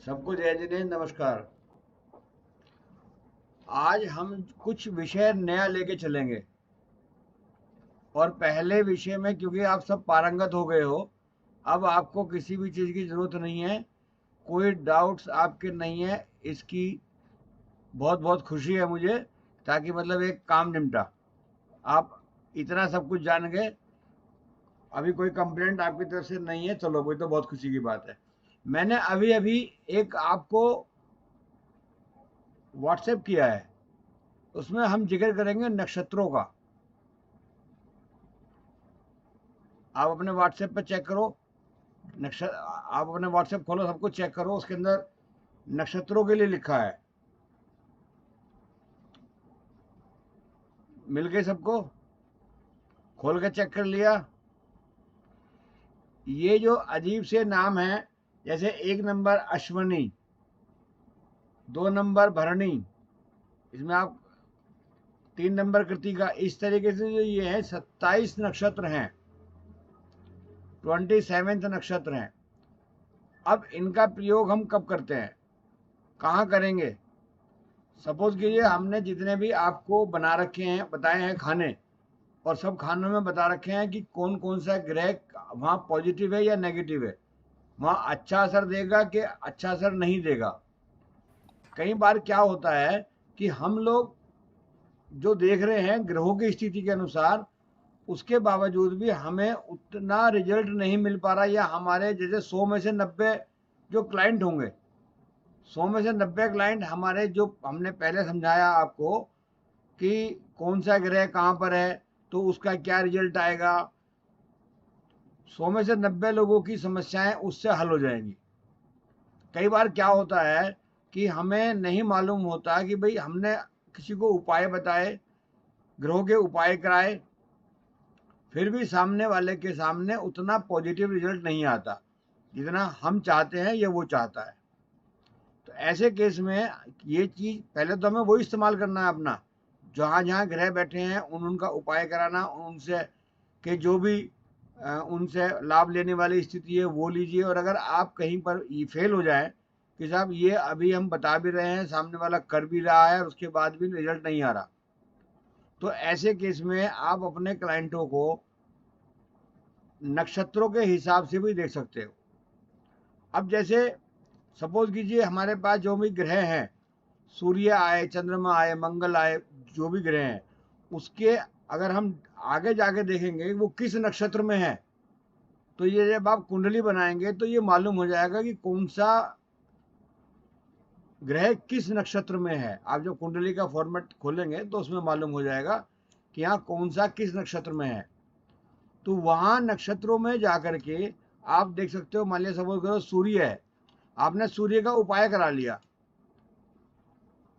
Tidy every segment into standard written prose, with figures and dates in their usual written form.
सबको जय जिनेन्द्र, नमस्कार। आज हम कुछ विषय नया लेके चलेंगे। और पहले विषय में क्योंकि आप सब पारंगत हो गए हो, अब आपको किसी भी चीज़ की ज़रूरत नहीं है, कोई डाउट्स आपके नहीं है। इसकी बहुत बहुत खुशी है मुझे, ताकि मतलब एक काम निपटा। आप इतना सब कुछ जान गए, अभी कोई कंप्लेंट आपकी तरफ से नहीं है, चलो कोई तो बहुत खुशी की बात है। मैंने अभी अभी एक आपको व्हाट्सएप किया है, उसमें हम जिक्र करेंगे नक्षत्रों का। आप अपने व्हाट्सएप पे चेक करो। नक्षत्र आप अपने व्हाट्सएप खोलो, सबको चेक करो, उसके अंदर नक्षत्रों के लिए लिखा है। मिल गए सबको? खोल के चेक कर लिया? ये जो अजीब से नाम है, जैसे 1 नंबर अश्वनी, 2 नंबर भरणी, इसमें आप 3 नंबर कृतिका, इस तरीके से जो ये है 27 नक्षत्र हैं, 27th नक्षत्र हैं। अब इनका प्रयोग हम कब करते हैं, कहाँ करेंगे? सपोज कीजिए हमने जितने भी आपको बना रखे हैं, बताए हैं खाने, और सब खानों में बता रखे हैं कि कौन कौन सा ग्रह वहाँ पॉजिटिव है या नेगेटिव है, वहाँ अच्छा असर देगा कि अच्छा असर नहीं देगा। कई बार क्या होता है कि हम लोग जो देख रहे हैं ग्रहों की स्थिति के अनुसार, उसके बावजूद भी हमें उतना रिजल्ट नहीं मिल पा रहा, या हमारे जैसे 100 में से 90 जो क्लाइंट होंगे, 100 में से 90 क्लाइंट हमारे, जो हमने पहले समझाया आपको कि कौन सा ग्रह कहाँ पर है तो उसका क्या रिजल्ट आएगा, 100 में से 90 लोगों की समस्याएं उससे हल हो जाएंगी। कई बार क्या होता है कि हमें नहीं मालूम होता कि भाई हमने किसी को उपाय बताए, ग्रहों के उपाय कराए, फिर भी सामने वाले के सामने उतना पॉजिटिव रिजल्ट नहीं आता जितना हम चाहते हैं या वो चाहता है। तो ऐसे केस में ये चीज़ पहले तो हमें वो इस्तेमाल करना है अपना, जहाँ जहाँ ग्रह बैठे हैं उनका उपाय कराना, उनसे के जो भी उनसे लाभ लेने वाली स्थिति है वो लीजिए। और अगर आप कहीं पर ये फेल हो जाए कि साहब ये अभी हम बता भी रहे हैं, सामने वाला कर भी रहा है और उसके बाद भी रिजल्ट नहीं आ रहा, तो ऐसे केस में आप अपने क्लाइंटों को नक्षत्रों के हिसाब से भी देख सकते हो। अब जैसे सपोज कीजिए हमारे पास जो भी ग्रह हैं, सूर्य आए, चंद्रमा आए, मंगल आए, जो भी ग्रह हैं, उसके अगर हम आगे जाके देखेंगे वो किस नक्षत्र में है, तो ये जब आप कुंडली बनाएंगे तो ये मालूम हो जाएगा कि कौन सा ग्रह किस नक्षत्र में है। आप जब कुंडली का फॉर्मेट खोलेंगे तो उसमें मालूम हो जाएगा कि यहाँ कौन सा किस नक्षत्र में है। तो वहाँ नक्षत्रों में जाकर के आप देख सकते हो। मान लिया सपोज करो सूर्य है, आपने सूर्य का उपाय करा लिया,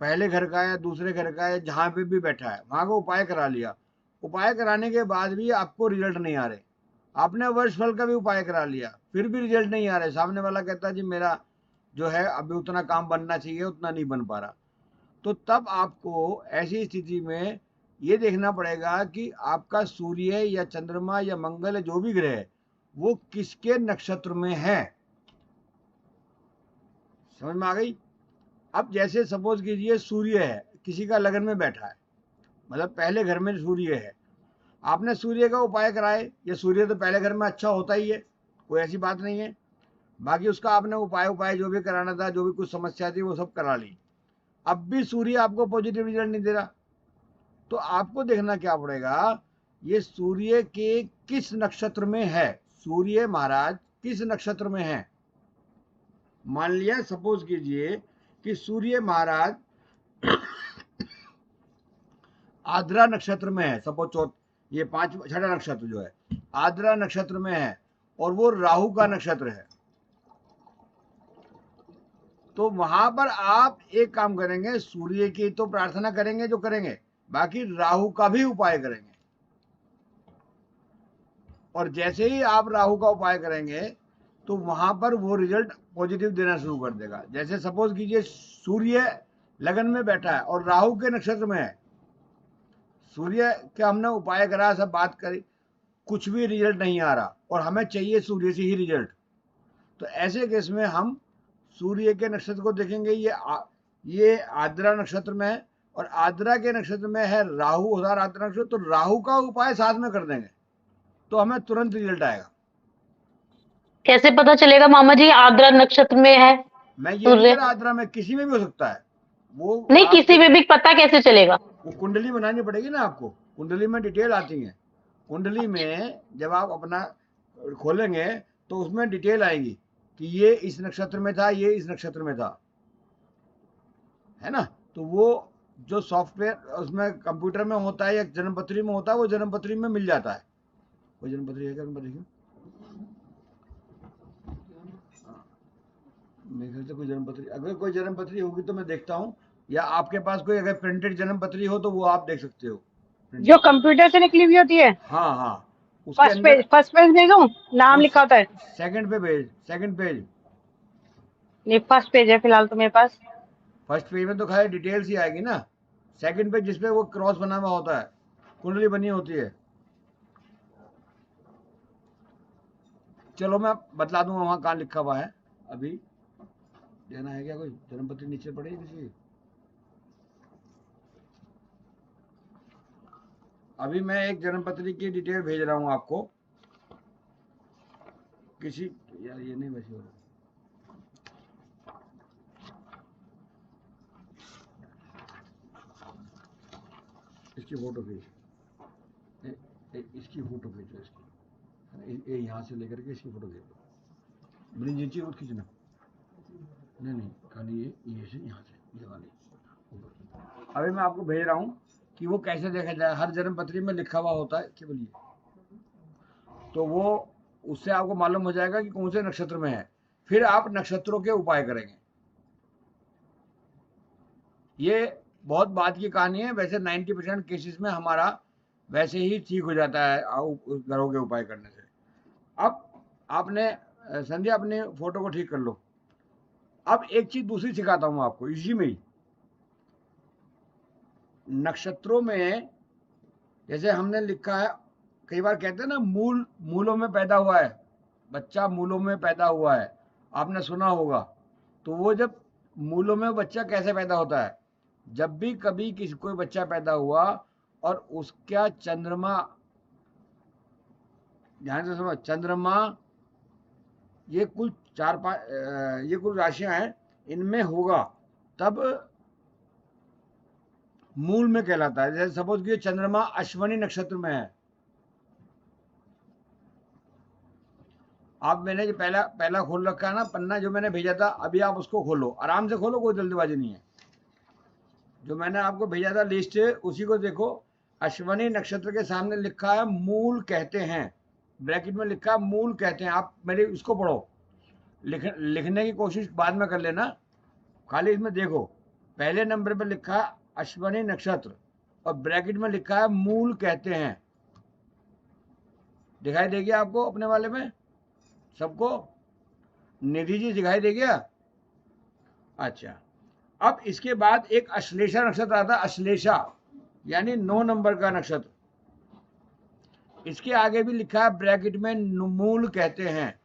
पहले घर का या दूसरे घर का या जहाँ पे भी बैठा है वहाँ का उपाय करा लिया। उपाय कराने के बाद भी आपको रिजल्ट नहीं आ रहे, आपने वर्ष फल का भी उपाय करा लिया, फिर भी रिजल्ट नहीं आ रहे, सामने वाला कहता है जी मेरा जो है अभी उतना काम बनना चाहिए, उतना नहीं बन पा रहा। तो तब आपको ऐसी स्थिति में ये देखना पड़ेगा कि आपका सूर्य या चंद्रमा या मंगल जो भी ग्रह है वो किसके नक्षत्र में है। समझ में आ गई? अब जैसे सपोज कीजिए सूर्य है, किसी का लगन में बैठा है, मतलब पहले घर में सूर्य है, आपने सूर्य का उपाय कराए, ये सूर्य तो पहले घर में अच्छा होता ही है, कोई ऐसी बात नहीं है। बाकी उसका आपने उपाय उपाय जो भी कराना था, जो भी कुछ समस्या थी वो सब करा ली, अब भी सूर्य आपको पॉजिटिव रिजल्ट नहीं दे रहा। तो आपको देखना क्या पड़ेगा, ये सूर्य के किस नक्षत्र में है, सूर्य महाराज किस नक्षत्र में है। मान लिया सपोज कीजिए कि सूर्य महाराज आद्रा नक्षत्र में है, सपोज ये 6वां नक्षत्र जो है आद्रा नक्षत्र में है और वो राहु का नक्षत्र है, तो वहां पर आप एक काम करेंगे, सूर्य की तो प्रार्थना करेंगे जो करेंगे, बाकी राहु का भी उपाय करेंगे। और जैसे ही आप राहु का उपाय करेंगे तो वहां पर वो रिजल्ट पॉजिटिव देना शुरू कर देगा। जैसे सपोज कीजिए सूर्य लगन में बैठा है और राहु के नक्षत्र में है, सूर्य का हमने उपाय करा, सब बात करी, कुछ भी रिजल्ट नहीं आ रहा और हमें चाहिए सूर्य से ही रिजल्ट। तो ऐसे केस में हम सूर्य के नक्षत्र को देखेंगे, ये आद्रा नक्षत्र में है और आद्रा के नक्षत्र में है राहु, उदार आद्रा नक्षत्र, तो राहु का उपाय साथ में कर देंगे तो हमें तुरंत रिजल्ट आएगा। कैसे पता चलेगा मामा जी आद्रा नक्षत्र में है मैं ये नहीं सूर्य? कह रहा आद्रा में, किसी में भी हो सकता है वो। नहीं, किसी में भी पता कैसे चलेगा? वो कुंडली बनानी पड़ेगी ना आपको, कुंडली में डिटेल आती है। कुंडली में जब आप अपना खोलेंगे तो उसमें डिटेल आएगी कि ये इस नक्षत्र में था, ये इस नक्षत्र में था, है ना। तो वो जो सॉफ्टवेयर उसमें कंप्यूटर में होता है या जन्मपत्री में होता है, वो जन्मपत्री में मिल जाता है। कोई जन्मपत्री है क्या? देखिए, मेरे ख्याल से कोई जन्मपत्री, अगर कोई जन्मपत्री होगी तो मैं देखता हूँ, या आपके पास कोई अगर प्रिंटेड जन्मपत्री हो तो वो आप देख सकते हो, जो कंप्यूटर से निकली हुई होती है। हाँ हाँ, उसके अंदर फर्स्ट पेज भेजूं, नाम लिखा होता है। सेकंड पे भेज, सेकंड पेज नहीं, फर्स्ट पेज है फिलहाल तो मेरे पास। फर्स्ट पेज में तो खाली डिटेल्स ही आएगी ना। सेकंड पेज जिसपे वो क्रॉस बना हुआ होता है, कुंडली बनी होती है। चलो मैं बतला दूंगा वहां कहाँ लिखा हुआ है। अभी देना है क्या? कोई जन्मपत्री नीचे पड़ी है किसी? अभी मैं एक जन्मपत्री की डिटेल भेज रहा हूं आपको किसी, यार ये नहीं वैसे हो रहा, इसकी फोटो भेज, इसकी फोटो भेजो, इसकी यहाँ से लेकर के इसकी फोटो भेजो। ब्रिंज नीचे और खींचना, नहीं खाली ये से यहाँ से ये वाली। अभी मैं आपको भेज रहा हूँ कि वो कैसे देखा जाए। हर जन्मपत्री में लिखा हुआ होता है केवल ये, तो वो उससे आपको मालूम हो जाएगा कि कौन से नक्षत्र में है। फिर आप नक्षत्रों के उपाय करेंगे। ये बहुत बात की कहानी है। वैसे 90% केसेस में हमारा वैसे ही ठीक हो जाता है ग्रहों के उपाय करने से। अब आपने संध्या अपने फोटो को ठीक कर लो। अब एक चीज दूसरी सिखाता हूं आपको इसी में ही। नक्षत्रों में जैसे हमने लिखा है, कई बार कहते हैं ना मूलों में पैदा हुआ है बच्चा, मूलों में पैदा हुआ है, आपने सुना होगा। तो वो जब मूलों में बच्चा कैसे पैदा होता है, जब भी कभी किसी कोई बच्चा पैदा हुआ और उसका चंद्रमा, ध्यान से समझ, चंद्रमा ये कुल 4-5 ये कुल राशियां हैं, इनमें होगा तब मूल में कहलाता है। जैसे सपोज कि चंद्रमा अश्विनी नक्षत्र में है, आप मैंने जो पहला खोल रखा है ना पन्ना जो मैंने भेजा था, अभी आप उसको खोलो, आराम से खोलो, कोई जल्दबाजी नहीं है। जो मैंने आपको भेजा था लिस्ट, उसी को देखो। अश्विनी नक्षत्र के सामने लिखा है मूल कहते हैं, ब्रैकेट में लिखा है मूल कहते हैं। आप मेरे उसको पढ़ो, लिखने की कोशिश बाद में कर लेना, खाली इसमें देखो। पहले नंबर पे लिखा है अश्विनी नक्षत्र और ब्रैकेट में लिखा है मूल कहते हैं। दिखाई देगी आपको अपने वाले में सबको? निधि जी दिखाई दे गया? अच्छा, अब इसके बाद एक अश्लेषा नक्षत्र आता है। अश्लेषा यानी 9 नंबर का नक्षत्र, इसके आगे भी लिखा है ब्रैकेट में मूल कहते हैं।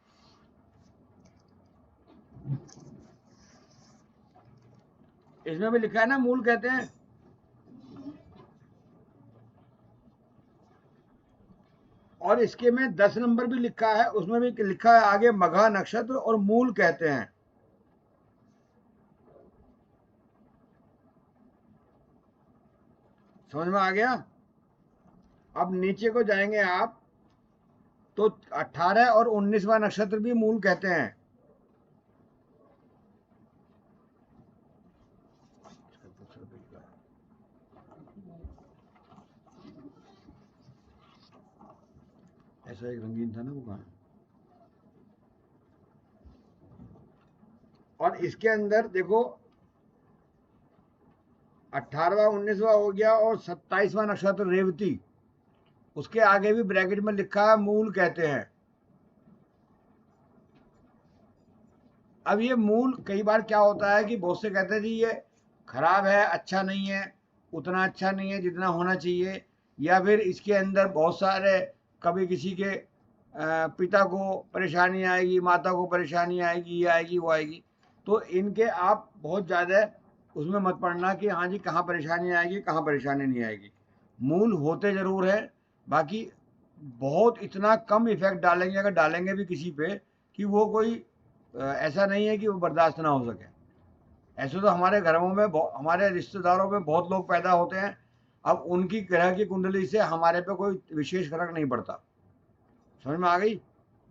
इसमें भी लिखा है ना मूल कहते हैं। और इसके में 10 नंबर भी लिखा है, उसमें भी लिखा है आगे मघा नक्षत्र और मूल कहते हैं। समझ में आ गया? अब नीचे को जाएंगे आप तो 18 और 19वां नक्षत्र भी मूल कहते हैं। ऐसा एक रंगीन था ना, वो कहाँ? और इसके अंदर देखो 18वां 19वां हो गया और 27वां नक्षत्र रेवती, उसके आगे भी ब्रैकेट में लिखा है मूल कहते हैं। अब ये मूल कई बार क्या होता है कि बहुत से कहते हैं जी ये खराब है, अच्छा नहीं है, उतना अच्छा नहीं है जितना होना चाहिए, या फिर इसके अंदर बहुत सारे, कभी किसी के पिता को परेशानी आएगी, माता को परेशानी आएगी, ये आएगी वो आएगी। तो इनके आप बहुत ज़्यादा उसमें मत पड़ना कि हाँ जी कहाँ परेशानी आएगी कहाँ परेशानी नहीं आएगी। मूल होते ज़रूर है, बाकी बहुत इतना कम इफेक्ट डालेंगे, अगर डालेंगे भी किसी पे, कि वो कोई ऐसा नहीं है कि वो बर्दाश्त ना हो सके। ऐसे तो हमारे घरों में हमारे रिश्तेदारों में बहुत लोग पैदा होते हैं, अब उनकी ग्रह की कुंडली से हमारे पे कोई विशेष फर्क नहीं पड़ता। समझ में आ गई?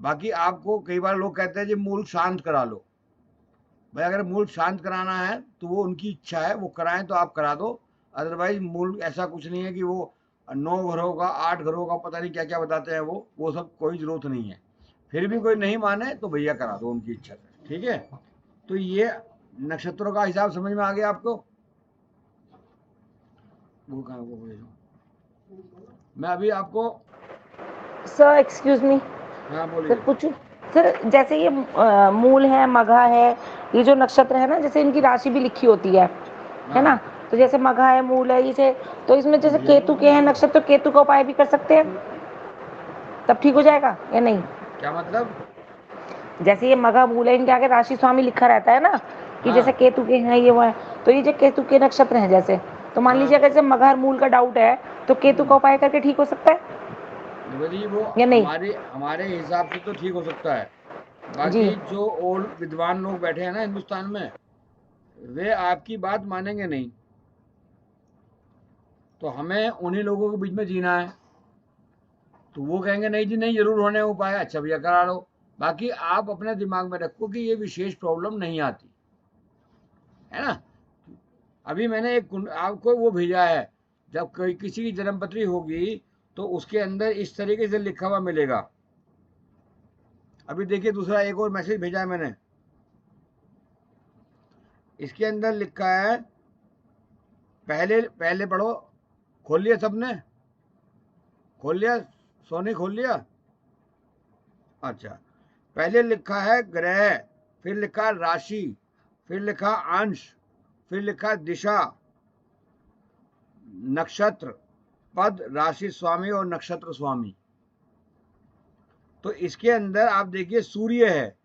बाकी आपको कई बार लोग कहते हैं जी मूल शांत करा लो। भाई अगर मूल शांत कराना है तो वो उनकी इच्छा है, वो कराएं तो आप करा दो। अदरवाइज मूल ऐसा कुछ नहीं है कि वो 9 घरों का 8 घरों का पता नहीं क्या क्या बताते हैं, वो सब कोई ज़रूरत नहीं है। फिर भी कोई नहीं माने तो भैया करा दो उनकी इच्छा से, ठीक है? तो ये नक्षत्रों का हिसाब समझ में आ गया आपको? वो कहाँ वो मैं अभी आपको सर एक्सक्यूज मी, हाँ सर बोलिए। पूछूं? सर जैसे ये मूल है, मघा है, ये जो नक्षत्र है ना, जैसे इनकी राशि भी लिखी होती है ना? हाँ तो जैसे मघा है, मूल है, इसे तो इसमें जैसे भैया केतु के हैं नक्षत्र, तो केतु का उपाय भी कर सकते हैं, तब ठीक हो जाएगा या नहीं? क्या मतलब? जैसे ये मघा मूल है, इनके आगे राशि स्वामी लिखा रहता है ना, कि जैसे हाँ केतु के हैं ये वो है, तो ये जो केतु के नक्षत्र हैं जैसे, तो मान लीजिए हाँ अगर जैसे मघा और मूल का डाउट है, तो केतु का उपाय करके ठीक हो सकता है देखो जी, वो या नहीं? हमारे हमारे हिसाब से तो ठीक हो सकता है। जी। बाकी जो ओल्ड विद्वान लोग बैठे हैं ना हिंदुस्तान में, वे आपकी बात मानेंगे नहीं। तो हमें उन्हीं लोगों के बीच में जीना है। तो वो कहेंगे नहीं जी नहीं, जरूर होने उपाय, अच्छा भैया करा लो। बाकी आप अपने दिमाग में रखो कि ये विशेष प्रॉब्लम नहीं आती है ना। अभी मैंने आपको वो भेजा है, जब कोई किसी की जन्मपत्री होगी तो उसके अंदर इस तरीके से लिखा हुआ मिलेगा। अभी देखिए दूसरा एक और मैसेज भेजा है मैंने, इसके अंदर लिखा है, पहले पहले पढ़ो। खोल लिया सबने? खोल लिया? सोनी खोल लिया? अच्छा, पहले लिखा है ग्रह, फिर लिखा राशि, फिर लिखा अंश, फिर लिखा दिशा, नक्षत्र, पद, राशि स्वामी और नक्षत्र स्वामी। तो इसके अंदर आप देखिए सूर्य है,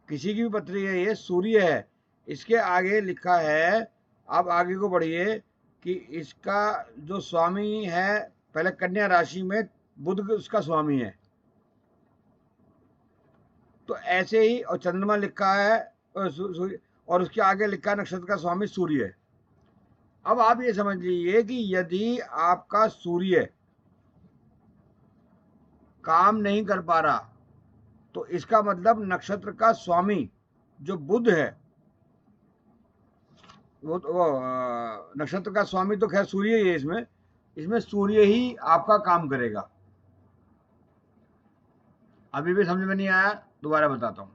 किसी की भी पत्री है, ये सूर्य है। इसके आगे लिखा है, आप आगे को बढ़िए, कि इसका जो स्वामी है, पहले कन्या राशि में बुध उसका स्वामी है। तो ऐसे ही, और चंद्रमा लिखा है, और उसके आगे लिखा है नक्षत्र का स्वामी सूर्य है। अब आप ये समझ लीजिए कि यदि आपका सूर्य काम नहीं कर पा रहा, तो इसका मतलब नक्षत्र का स्वामी जो बुध है, वो नक्षत्र का स्वामी तो खैर सूर्य ही है, इसमें इसमें सूर्य ही आपका काम करेगा। अभी भी समझ में नहीं आया? दोबारा बताता हूँ।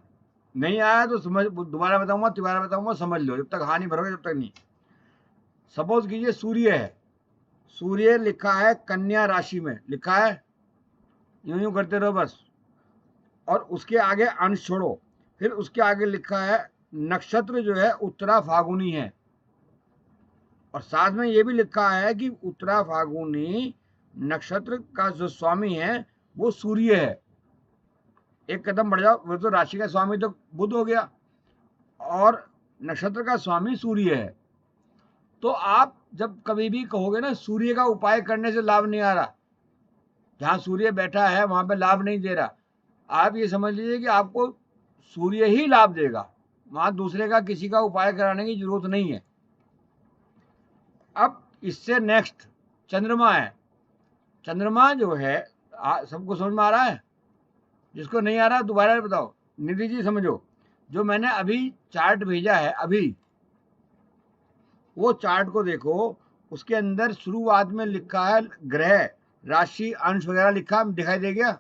नहीं आया तो समझ, दोबारा बताऊंगा, समझ लो, जब तक हाँ नहीं भरोगे तब तक नहीं। सपोज कीजिए सूर्य है, सूर्य लिखा है कन्या राशि में, लिखा है, यूं यूं करते रहो बस। और उसके आगे अंश छोड़ो, फिर उसके आगे लिखा है नक्षत्र जो है उत्तरा फागुनी है, और साथ में ये भी लिखा है कि उत्तरा फागुनी नक्षत्र का जो स्वामी है वो सूर्य है। एक कदम बढ़ जाओ, वो तो राशि का स्वामी तो बुध हो गया और नक्षत्र का स्वामी सूर्य है। तो आप जब कभी भी कहोगे ना सूर्य का उपाय करने से लाभ नहीं आ रहा, जहां सूर्य बैठा है वहां पे लाभ नहीं दे रहा, आप ये समझ लीजिए कि आपको सूर्य ही लाभ देगा, वहां दूसरे का किसी का उपाय कराने की जरूरत नहीं है। अब इससे नेक्स्ट चंद्रमा है। चंद्रमा जो है, सबको समझ में आ रहा है? जिसको नहीं आ रहा दोबारा बताओ। निधि जी समझो, जो मैंने अभी चार्ट भेजा है अभी, वो चार्ट को देखो, उसके अंदर शुरुआत में लिखा है ग्रह, राशि, अंश वगैरह लिखा दिखाई दे गया।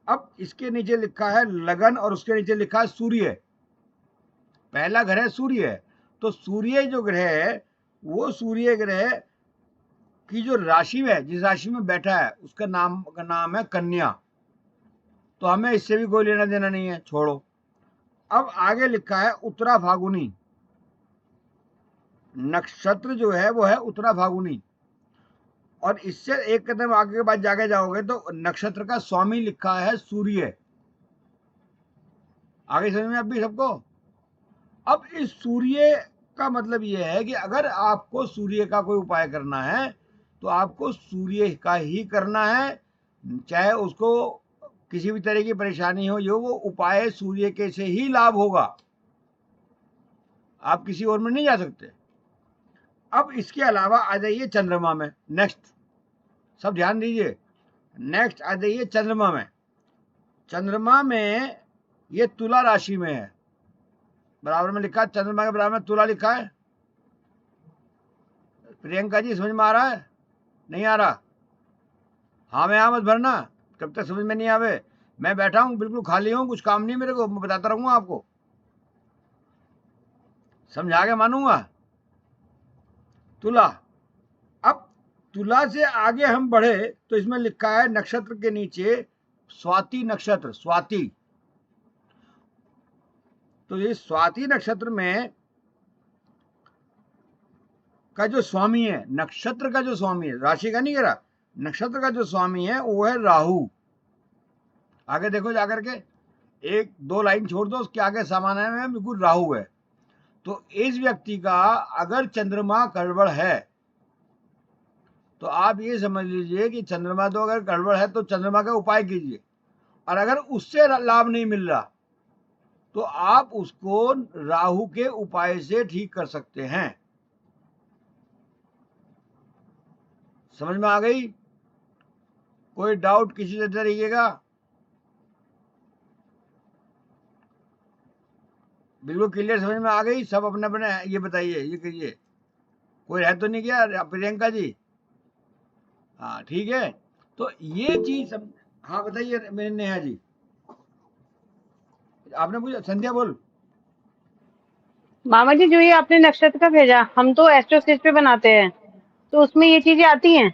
अब इसके नीचे लिखा है लगन और उसके नीचे लिखा है सूर्य। पहला ग्रह सूर्य है, तो सूर्य जो ग्रह है वो सूर्य ग्रह की जो राशि है, जिस राशि में बैठा है उसका नाम है कन्या। तो हमें इससे भी कोई लेना देना नहीं है, छोड़ो। अब आगे लिखा है उत्तरा फागुनी, नक्षत्र जो है वो है उत्तरा फागुनी, और इससे एक कदम आगे के बाद जाके जाओगे तो नक्षत्र का स्वामी लिखा है सूर्य। आगे समझ में अब भी सबको? अब इस सूर्य का मतलब ये है कि अगर आपको सूर्य का कोई उपाय करना है तो आपको सूर्य का ही करना है, चाहे उसको किसी भी तरह की परेशानी हो, वो उपाय सूर्य के से ही लाभ होगा, आप किसी और में नहीं जा सकते। अब इसके अलावा आ जाइए चंद्रमा में। नेक्स्ट, सब ध्यान दीजिए, नेक्स्ट आ जाइए चंद्रमा में। चंद्रमा में ये तुला राशि में है, बराबर में लिखा है, चंद्रमा के बराबर में तुला लिखा है। प्रियंका जी समझ में आ रहा है? नहीं आ रहा? हाँ में मत भरना, जब तक समझ में नहीं आवे। मैं बैठा हूँ, बिल्कुल खाली हूँ, कुछ काम नहीं मेरे को, मैं बताता रहूंगा आपको, समझा के मानूंगा। तुला। अब तुला से आगे हम बढ़े तो इसमें लिखा है नक्षत्र के नीचे स्वाति नक्षत्र, स्वाति। तो ये स्वाति नक्षत्र में का जो स्वामी है, नक्षत्र का जो स्वामी है, राशि का नहीं कह रहा, नक्षत्र का जो स्वामी है वो है राहु। आगे देखो जाकर के, एक दो लाइन छोड़ दो, उसके आगे सामान्य में बिल्कुल राहु है। तो इस व्यक्ति का अगर चंद्रमा गड़बड़ है तो आप ये समझ लीजिए कि चंद्रमा तो अगर गड़बड़ है तो चंद्रमा का उपाय कीजिए, और अगर उससे लाभ नहीं मिल रहा तो आप उसको राहु के उपाय से ठीक कर सकते हैं। समझ में आ गई? कोई डाउट किसी से रहिएगा? बिल्कुल क्लियर, समझ में आ गई? सब अपने अपने ये बताइए, ये कहिए, कोई है तो नहीं क्या? प्रियंका जी? हाँ ठीक है, तो ये चीज हाँ बताइए मेरे नेहा जी, आपने पूछा। संध्या बोल। मामा जी, जो ये आपने नक्षत्र का भेजा, हम तो एस्ट्रो स्केच पे बनाते हैं, तो उसमें ये चीजें आती हैं?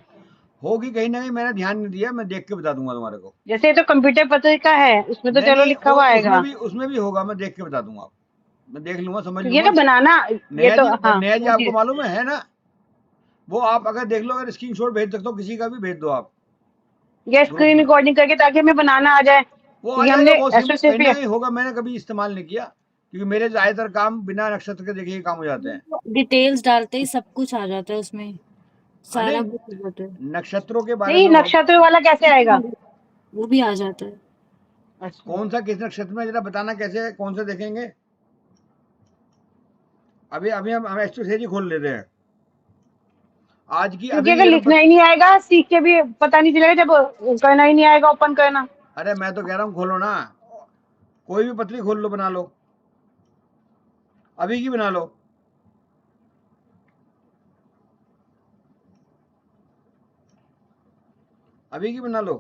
होगी कहीं ना कहीं, मैंने ध्यान नहीं दिया, मैं देख के बता दूंगा तुम्हारे को। जैसे ये तो कंप्यूटर पत्रिका है, उसमें तो नहीं चलो नहीं, लिखा हुआ आएगा। उसमें भी होगा, मैं देख के बता दूंगा आपको, मैं देख लूंगा, समझ तो ये लूंगा। तो बनाना, ये नेहा तो जी, हाँ नेहा जी आपको पूछिए। मालूम है ना? वो आप अगर देख लो, अगर स्क्रीनशॉट भेज सकते हो, किसी का भी भेज दो आप या ग्रुप स्क्रीन में, रिकॉर्डिंग करके, ताकि हमें बनाना आ जाए, वो आ क्योंकि जाएगा। हमने वो एस्ट्रो स्केच कहीं ना पे कहीं होगा, मैंने कभी इस्तेमाल नहीं किया, क्योंकि मेरे ज्यादातर काम बिना नक्षत्र के देखे ही काम हो जाते हैं। डिटेल्स डालते ही सब कुछ आ जाता है उसमें, अरे सारा बुक हो जाता है। नक्षत्रों के बारे नहीं, में नक्षत्र वाला कैसे आएगा? वो भी आ जाता है। अच्छा, कौन सा किस नक्षत्र में, जरा बताना कैसे है, कौन सा देखेंगे? अभी अभी हम एक्सरसाइज ही खोल लेते हैं आज की, क्योंकि अभी अगर की लिखना ही नहीं आएगा, सीख के भी पता नहीं चलेगा, जब करना ही नहीं आएगा ओपन करना। अरे मैं तो कह रहा हूँ खोलो ना, कोई भी पतली खोल लो, बना लो, अभी की बना लो। अभी की बना लो।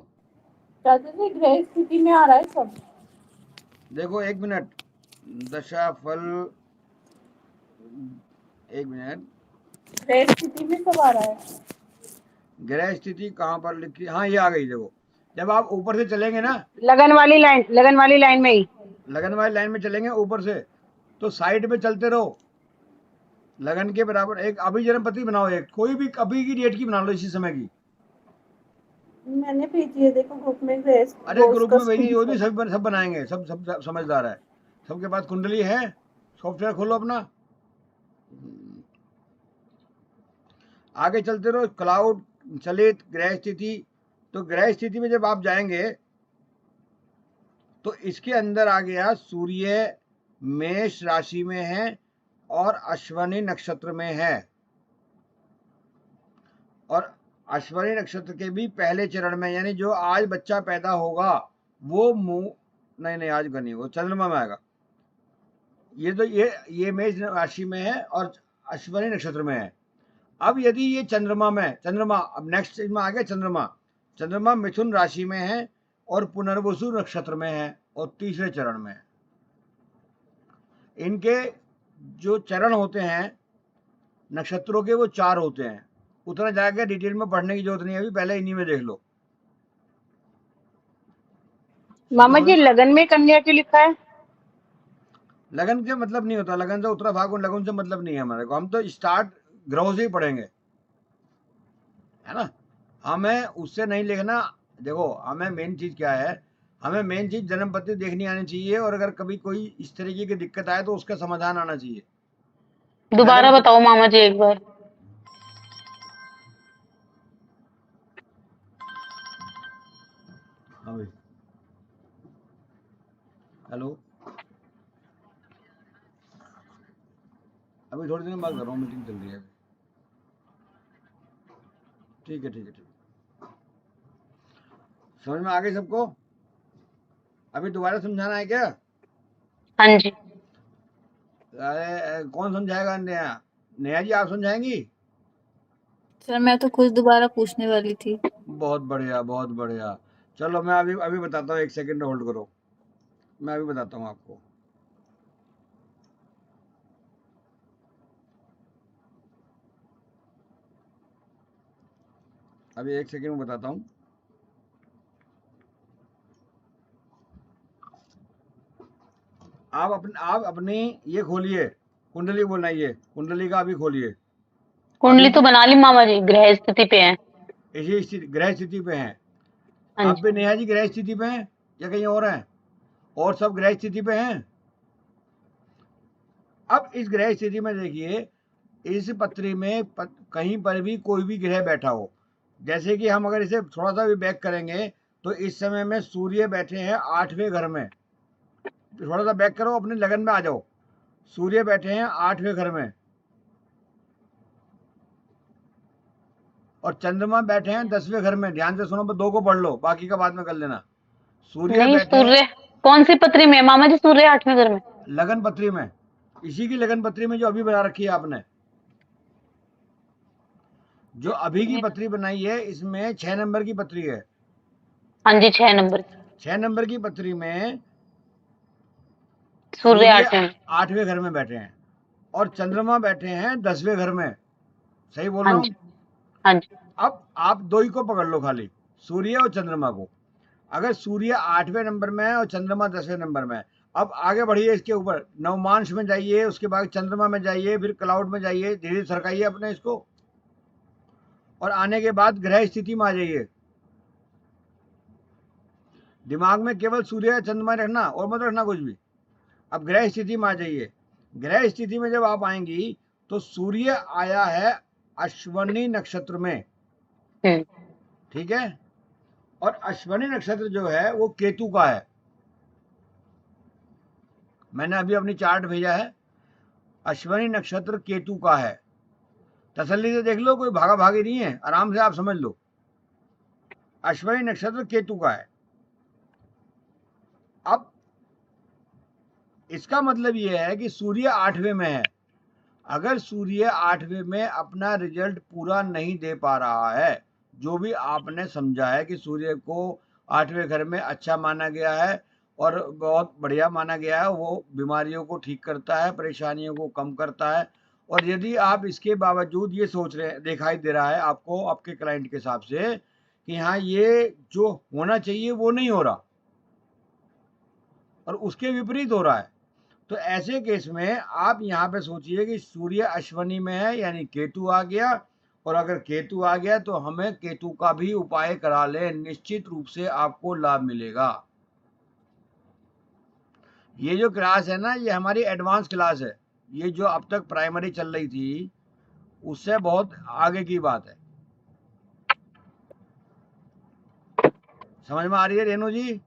चाचा जी ग्रह स्थिति में आ रहा है सब। देखो एक मिनट, दशा फल, एक मिनट, ग्रह स्थिति में सब आ रहा है। ग्रह स्थिति कहाँ पर लिखी? हाँ ये आ गई। देखो जब आप ऊपर से चलेंगे ना, लगन वाली लाइन में ही, लगन वाली लाइन में चलेंगे ऊपर से, तो साइड में चलते रहो, लगन के बराबर एक अभी जन्म पत्री बनाओ, एक कोई भी अभी की डेट की बना लो, इसी समय की। मैंने भेजी है, देखो ग्रुप में ग्रह। अरे ग्रुप में भेजिए, वो भी सब बनाएंगे, सब समझदार है, सबके पास कुंडली है। सॉफ्टवेयर खोलो अपना, आगे चलते रहो। क्लाउड चलित ग्रह स्थिति, तो ग्रह स्थिति में जब आप जाएंगे तो इसके अंदर आ गया सूर्य मेष राशि में है और अश्वनी नक्षत्र में है, और अश्वनी नक्षत्र के भी पहले चरण में, यानी जो आज बच्चा पैदा होगा वो नहीं आज का नहीं, वो चंद्रमा में आएगा। ये तो ये मेष राशि में है और अश्वनी नक्षत्र में है। अब यदि ये चंद्रमा अब नेक्स्ट में आ गया चंद्रमा मिथुन राशि में है और पुनर्वसु नक्षत्र में है और तीसरे चरण में है। इनके जो चरण होते हैं नक्षत्रों के, वो 4 होते हैं। उतना जाकर डिटेल में पढ़ने की जरूरत नहीं है, अभी पहले इन्हीं में देख लो। मामा जी लगन में कन्या क्यों लिखा है? लगन के मतलब नहीं होता, लगन से उत्तरा फागुन, लगन से मतलब नहीं है हमारे को, हम तो स्टार्ट ग्रहों से ही पढ़ेंगे, है ना, हमें उससे नहीं लिखना। देखो हमें मेन चीज क्या है, हमें मेन चीज जन्म पत्री देखनी आनी चाहिए, और अगर कभी कोई इस तरीके की दिक्कत आए तो उसका समाधान आना चाहिए। दोबारा लगन बताओ मामा जी एक बार। हाँ भाई, हेलो, अभी थोड़ी देर में बात कर रहा हूँ, मीटिंग चल रही है अभी। ठीक है ठीक है ठीक है, समझ में आ गई सबको? अभी दोबारा समझाना है क्या? हाँ जी। अरे कौन समझाएगा? नेहा, नेहा जी आप समझाएंगी? सर मैं तो खुद दोबारा पूछने वाली थी। बहुत बढ़िया बहुत बढ़िया। चलो मैं अभी अभी बताता हूँ, 1 सेकंड होल्ड करो, मैं अभी बताता हूँ आपको। अभी 1 सेकंड में बताता हूँ। आप अपनी ये खोलिए, कुंडली बनाइए, कुंडली का अभी खोलिए। कुंडली अभी तो बना ली मामा जी, ग्रह स्थिति पे है। इसी स्थिति, ग्रह स्थिति पे हैं हाँ आप जी। भी? नेहा जी ग्रह स्थिति पे हैं या कहीं और हैं? और सब ग्रह स्थिति पे हैं। अब इस ग्रह स्थिति में देखिए, इस पत्री में कहीं पर भी कोई भी ग्रह बैठा हो, जैसे कि हम अगर इसे थोड़ा सा भी बैक करेंगे तो इस समय में सूर्य बैठे हैं 8वें घर में। थोड़ा सा बैक करो, अपने लगन में आ जाओ। सूर्य बैठे हैं 8वें घर में, और चंद्रमा बैठे हैं 10वें घर में। ध्यान से सुनो, 2 को पढ़ लो, बाकी का बाद में कर लेना। सूर्य नहीं, बैठे हैं सूर्य कौन सी पत्री में है मामा जी? सूर्य 8वें घर में। लगन पत्री में, इसी की लगन पत्री में जो अभी बना रखी है आपने, जो अभी की पत्री बनाई है, इसमें 6 नंबर की पत्री है। हाँ जी, 6 नंबर की। 6 नंबर की पत्री में सूर्य सूर्य 8वें में। 8वें घर में बैठे हैं, और चंद्रमा बैठे हैं 10वें घर में। सही बोल हाँ रहा जी। हूँ? हाँ जी। अब आप 2 ही को पकड़ लो खाली, सूर्य और चंद्रमा को। अगर सूर्य 8वें नंबर में है और चंद्रमा 10वें नंबर में है, अब आगे बढ़िए, इसके ऊपर नवमांश में जाइए, उसके बाद चंद्रमा में जाइए, फिर क्लाउड में जाइए, धीरे धीरे सरकाइए अपने इसको, और आने के बाद ग्रह स्थिति में आ जाइए। दिमाग में केवल सूर्य या चंद्रमा रखना, और मत रखना कुछ भी। अब ग्रह स्थिति में आ जाइए। ग्रह स्थिति में जब आप आएंगी तो सूर्य आया है अश्वनी नक्षत्र में, ठीक है? और अश्वनी नक्षत्र जो है वो केतु का है। मैंने अभी अपनी चार्ट भेजा है, अश्वनी नक्षत्र केतु का है। तसल्ली से देख लो, कोई भागा भागी नहीं है, आराम से आप समझ लो। अश्वनी नक्षत्र केतु का है। अब इसका मतलब यह है कि सूर्य 8वें में है। अगर सूर्य 8वें में अपना रिजल्ट पूरा नहीं दे पा रहा है, जो भी आपने समझा है कि सूर्य को 8वें घर में अच्छा माना गया है और बहुत बढ़िया माना गया है, वो बीमारियों को ठीक करता है, परेशानियों को कम करता है, और यदि आप इसके बावजूद ये सोच रहे हैं, दिखाई दे रहा है आपको आपके क्लाइंट के हिसाब से कि हाँ ये जो होना चाहिए वो नहीं हो रहा और उसके विपरीत हो रहा है, तो ऐसे केस में आप यहाँ पे सोचिए कि सूर्य अश्वनी में है, यानी केतु आ गया, और अगर केतु आ गया तो हमें केतु का भी उपाय करा लें, निश्चित रूप से आपको लाभ मिलेगा। ये जो क्लास है ना, ये हमारी एडवांस क्लास है। ये जो अब तक प्राइमरी चल रही थी उससे बहुत आगे की बात है। समझ में आ रही है रेणु जी?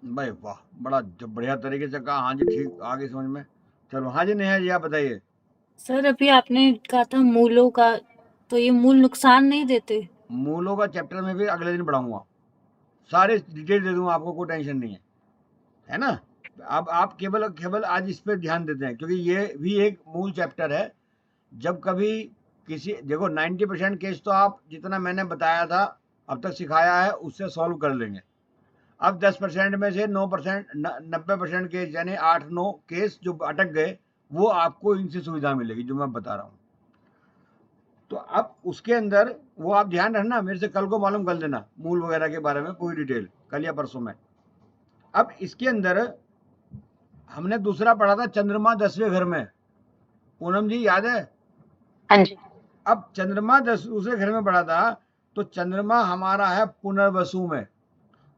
भाई वाह, बड़ा बढ़िया तरीके से कहा। हाँ जी ठीक, आगे समझ में। चलो हाँ जी, नेहा जी आप बताइए। सर अभी आपने कहा था मूलों का, तो ये मूल नुकसान नहीं देते? मूलों का चैप्टर में भी अगले दिन पढ़ाऊंगा, सारे डिटेल दे दूंगा आपको, कोई टेंशन नहीं है ना? अब आप केवल केवल आज इस पर ध्यान देते हैं, क्योंकि ये भी एक मूल चैप्टर है। जब कभी किसी, देखो 90% केस तो आप जितना मैंने बताया था अब तक सिखाया है उससे सॉल्व कर लेंगे। अब 10% में से 9%, 90% केस, यानी 8-9 केस जो अटक गए, वो आपको इनसे सुविधा मिलेगी जो मैं बता रहा हूँ। तो अब उसके अंदर वो आप ध्यान रखना, मेरे से कल को मालूम कर लेना मूल वगैरह के बारे में पूरी डिटेल, कल या परसों में। अब इसके अंदर हमने दूसरा पढ़ा था चंद्रमा 10वें घर में, पूनम जी याद है? हाँ जी। अब चंद्रमा 10 दूसरे घर में पढ़ा था, तो चंद्रमा हमारा है पुनर्वसु में,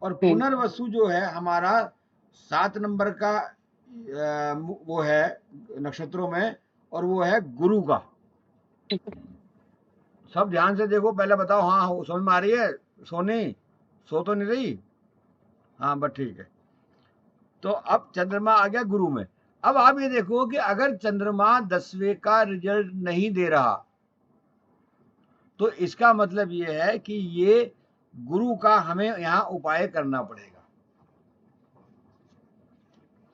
और पुनर्वसु जो है हमारा 7 नंबर का वो है नक्षत्रों में, और वो है गुरु का। सब ध्यान से देखो, पहले बताओ हाँ समझ में आ रही है? सोनी सो तो नहीं रही? हाँ बस ठीक है। तो अब चंद्रमा आ गया गुरु में। अब आप ये देखो कि अगर चंद्रमा 10वें का रिजल्ट नहीं दे रहा तो इसका मतलब ये है कि ये गुरु का हमें यहाँ उपाय करना पड़ेगा।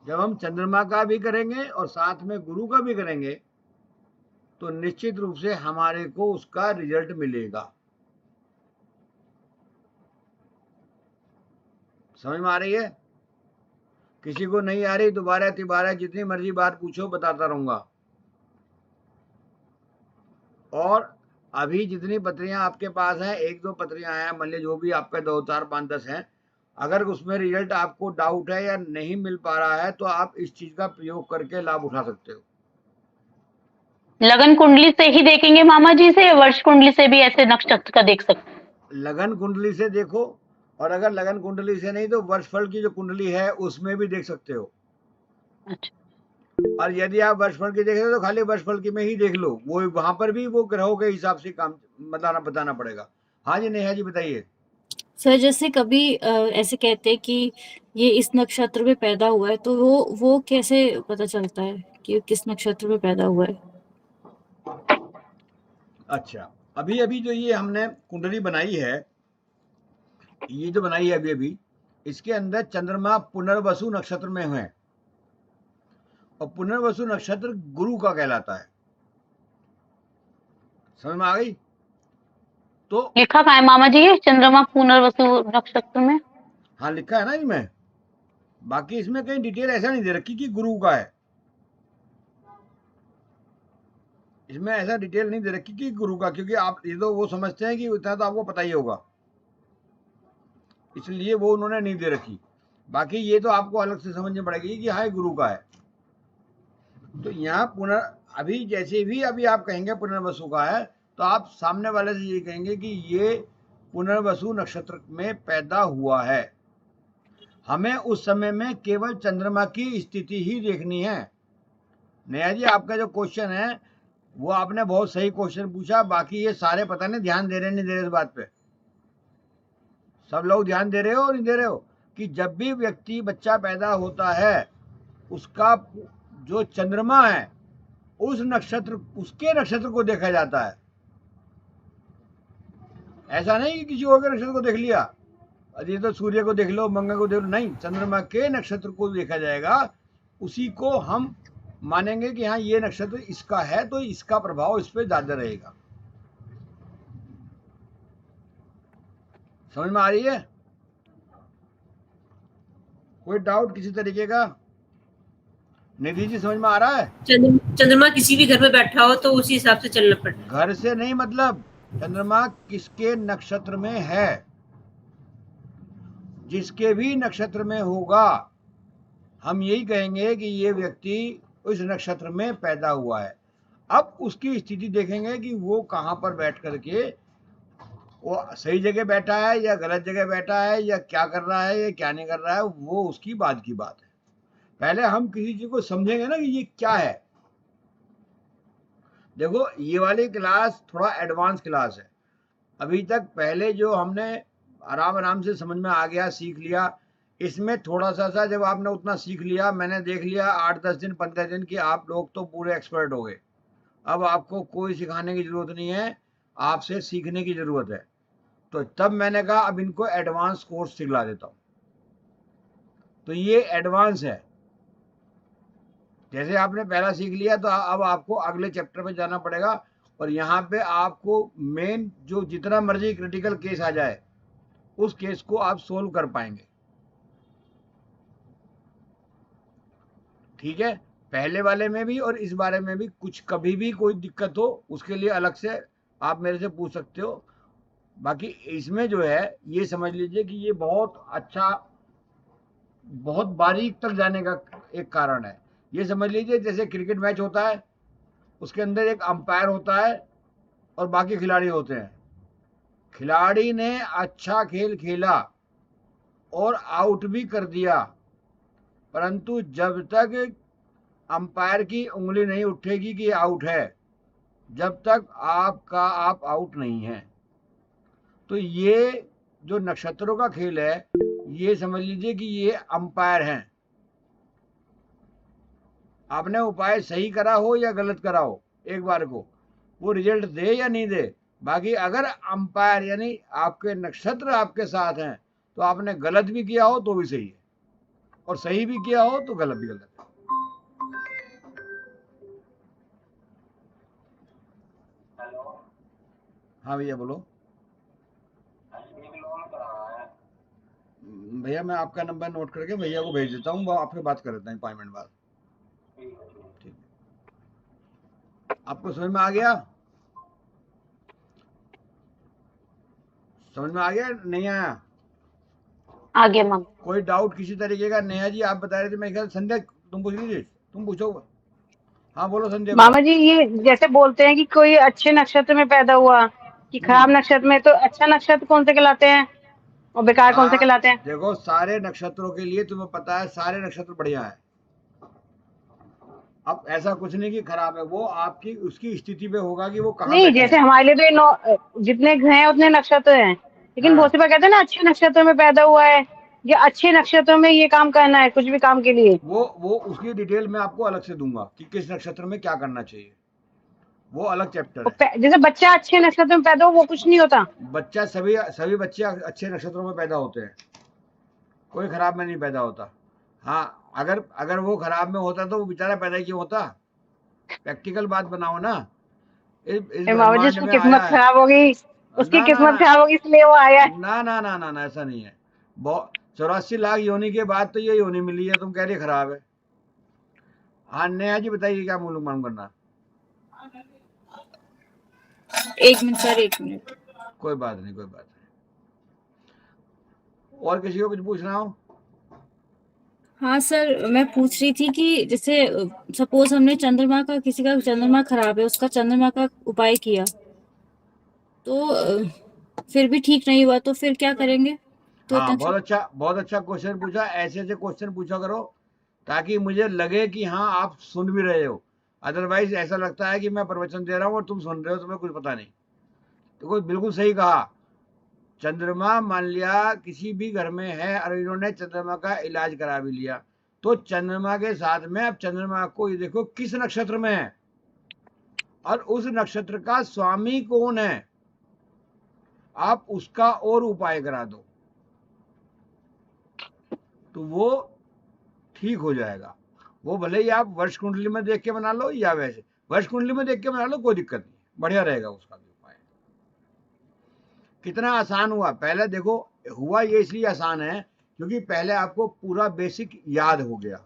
जब हम चंद्रमा का भी करेंगे और साथ में गुरु का भी करेंगे तो निश्चित रूप से हमारे को उसका रिजल्ट मिलेगा। समझ में आ रही है? किसी को नहीं आ रही दोबारा तिबारा जितनी मर्जी बात पूछो, बताता रहूंगा। और अभी जितनी पत्रियां आपके पास हैं, 1-2 पत्रियां हैं, मान लीजिए जो भी आपके 2, 4, 5, 10 हैं, अगर उसमें रिजल्ट आपको डाउट है या नहीं मिल पा रहा है तो आप इस चीज का प्रयोग करके लाभ उठा सकते हो। लगन कुंडली से ही देखेंगे मामा जी से, या वर्ष कुंडली से भी ऐसे नक्षत्र का देख सकते हैं? लगन कुंडली से देखो, और अगर लगन कुंडली से नहीं तो वर्षफल की जो कुंडली है उसमें भी देख सकते हो। अच्छा। और यदि आप वर्षफल की देख रहे हो तो खाली वर्षफल की में ही देख लो, वो वहां पर भी वो ग्रहों के हिसाब से काम बताना पड़ेगा। हाँ जी नेहा जी बताइए। सर जैसे कभी ऐसे कहते हैं कि ये इस नक्षत्र में पैदा हुआ है, तो वो कैसे पता चलता है कि किस नक्षत्र में पैदा हुआ है? अच्छा, अभी जो ये हमने कुंडली बनाई है, ये जो बनाई है अभी इसके अंदर चंद्रमा पुनर्वसु नक्षत्र में है, और पुनर्वसु नक्षत्र गुरु का कहलाता है। समझ में आ गई? तो लिखा कहाँ है मामा जी ये चंद्रमा पुनर्वसु नक्षत्र में? हाँ लिखा है ना इसमें, बाकी इसमें कहीं डिटेल ऐसा नहीं दे रखी कि गुरु का है, इसमें ऐसा डिटेल नहीं दे रखी कि गुरु का, क्योंकि आप ये तो वो समझते हैं कि उतना तो आपको पता ही होगा, इसलिए वो उन्होंने नहीं दे रखी। बाकी ये तो आपको अलग से समझनी पड़ेगी कि हाँ गुरु का है। तो यहाँ अभी जैसे भी अभी आप कहेंगे पुनर्वसु का है, तो आप सामने वाले से ये कहेंगे कि ये पुनर्वसु नक्षत्र में पैदा हुआ है। हमें उस समय में केवल चंद्रमा की स्थिति ही देखनी है। नेहा जी आपका जो क्वेश्चन है वो आपने बहुत सही क्वेश्चन पूछा, बाकी ये सारे पता नहीं ध्यान दे रहे नहीं दे रहे इस बात पे। सब लोग ध्यान दे रहे हो नहीं दे रहे हो कि जब भी व्यक्ति बच्चा पैदा होता है उसका जो चंद्रमा है उस नक्षत्र उसके नक्षत्र को देखा जाता है। ऐसा नहीं कि किसी और के नक्षत्र को देख लिया, अरे तो सूर्य को देख लो, मंगल को देख लो, नहीं, चंद्रमा के नक्षत्र को देखा जाएगा, उसी को हम मानेंगे कि हाँ ये नक्षत्र इसका है तो इसका प्रभाव इस पे ज्यादा रहेगा। समझ में आ रही है? कोई डाउट किसी तरीके का? निधि जी समझ में आ रहा है? चंद्रमा किसी भी घर में बैठा हो तो उसी हिसाब से चलना पड़ता है। घर से नहीं, मतलब चंद्रमा किसके नक्षत्र में है, जिसके भी नक्षत्र में होगा हम यही कहेंगे कि ये व्यक्ति उस नक्षत्र में पैदा हुआ है। अब उसकी स्थिति देखेंगे कि वो कहां पर बैठ करके, वो सही जगह बैठा है या गलत जगह बैठा है या क्या कर रहा है या क्या नहीं कर रहा है, वो उसकी बात की बात है। पहले हम किसी चीज को समझेंगे ना कि ये क्या है। देखो ये वाली क्लास थोड़ा एडवांस क्लास है। अभी तक पहले जो हमने आराम से समझ में आ गया, सीख लिया, इसमें थोड़ा सा जब आपने उतना सीख लिया, मैंने देख लिया 8-10 दिन 15 दिन की आप लोग तो पूरे एक्सपर्ट हो गए। अब आपको कोई सिखाने की जरूरत नहीं है, आपसे सीखने की जरूरत है। तो तब मैंने कहा अब इनको एडवांस कोर्स सिखला देता हूं। तो ये एडवांस है। जैसे आपने पहला सीख लिया तो अब आपको अगले चैप्टर में जाना पड़ेगा, और यहाँ पे आपको मेन जो जितना मर्जी क्रिटिकल केस आ जाए उस केस को आप सोल्व कर पाएंगे। ठीक है? पहले वाले में भी और इस बारे में भी कुछ कभी भी कोई दिक्कत हो उसके लिए अलग से आप मेरे से पूछ सकते हो। बाकी इसमें जो है ये समझ लीजिए कि ये बहुत अच्छा, बहुत बारीक तक जाने का एक कारण है। ये समझ लीजिए जैसे क्रिकेट मैच होता है, उसके अंदर एक अंपायर होता है और बाकी खिलाड़ी होते हैं। खिलाड़ी ने अच्छा खेल खेला और आउट भी कर दिया, परंतु जब तक अंपायर की उंगली नहीं उठेगी कि आउट है, जब तक आप आउट नहीं हैं। तो ये जो नक्षत्रों का खेल है, ये समझ लीजिए कि ये अंपायर हैं। आपने उपाय सही करा हो या गलत करा हो, एक बार को वो रिजल्ट दे या नहीं दे, बाकी अगर अंपायर यानी आपके नक्षत्र आपके साथ हैं तो आपने गलत भी किया हो तो भी सही है, और सही भी किया हो तो गलत भी गलत है। हाँ भैया बोलो। भैया मैं आपका नंबर नोट करके भैया को भेज देता हूँ, आपसे बात कर लेते हैं 5 मिनट बाद। ठीक, आपको समझ में आ गया? समझ में आ गया नहीं आया? आगे मामा। कोई डाउट किसी तरीके का? नेहा जी आप बता रहे थे, मैं ख्याल संध्या तुम पूछ लीजिए, तुम पूछो। हाँ बोलो संध्या। मामा जी ये जैसे बोलते हैं कि कोई अच्छे नक्षत्र में पैदा हुआ कि खराब नक्षत्र में, तो अच्छा नक्षत्र कौन से कहलाते हैं और बेकार कौन से कहलाते हैं? देखो सारे नक्षत्रों के लिए तुम्हें पता है, सारे नक्षत्र बढ़िया है। अब ऐसा कुछ नहीं कि खराब है, वो आपकी उसकी स्थिति पे होगा कि वो कहाँ नहीं, बैठे जैसे हैं। हमारे लिए तो जितने ग्रह हैं उतने नक्षत्र हैं, लेकिन बहुत से बार कहते हैं ना अच्छे नक्षत्र में पैदा हुआ है या अच्छे नक्षत्र में ये काम करना है, कुछ भी काम के लिए। वो उसकी डिटेल मैं आपको अलग से दूंगा कि किस नक्षत्र में क्या करना चाहिए, वो अलग चैप्टर है। जैसे बच्चा अच्छे नक्षत्र में पैदा हो वो कुछ नहीं होता? बच्चा सभी बच्चे अच्छे नक्षत्रों में पैदा होते हैं, कोई खराब में नहीं पैदा होता। हाँ अगर वो खराब में होता तो वो बेचारा पैदा क्यों होता? प्रैक्टिकल बात बनाओ ना। इस मामा जी उसकी किस्मत है। खराब होगी, उसकी किस्मत खराब होगी इसलिए वो आया है। ना ना ना ना ना ऐसा नहीं है। 84 लाख योनि के बाद तो ये योनि मिली है, तुम कह रही खराब है। हाँ नेहा जी बताइए क्या मालूम करना? 1 मिनट सर, 1 मिनट। कोई बात नहीं, कोई बात नहीं। और किसी को कुछ पूछना हो? हाँ सर, मैं पूछ रही थी कि जैसे सपोज हमने चंद्रमा का, किसी का चंद्रमा खराब है, उसका चंद्रमा का उपाय किया तो फिर भी ठीक नहीं हुआ, तो फिर क्या करेंगे? तो हाँ बहुत अच्छा क्वेश्चन पूछा। ऐसे क्वेश्चन पूछा करो ताकि मुझे लगे कि हाँ आप सुन भी रहे हो, अदरवाइज ऐसा लगता है कि मैं प्रवचन दे रहा हूँ और तुम सुन रहे हो, तुम्हें कुछ पता नहीं। तो कोई बिल्कुल सही कहा। चंद्रमा मान लिया किसी भी घर में है और इन्होंने चंद्रमा का इलाज करा भी लिया, तो चंद्रमा के साथ में अब चंद्रमा को ये देखो किस नक्षत्र में है और उस नक्षत्र का स्वामी कौन है, आप उसका और उपाय करा दो तो वो ठीक हो जाएगा। वो भले ही आप वर्ष कुंडली में देख के बना लो या वैसे वर्ष कुंडली में देख के बना लो, कोई दिक्कत नहीं, बढ़िया रहेगा उसका भी उपाय। कितना आसान हुआ। पहले देखो हुआ ये इसलिए आसान है क्योंकि पहले आपको पूरा बेसिक याद हो गया,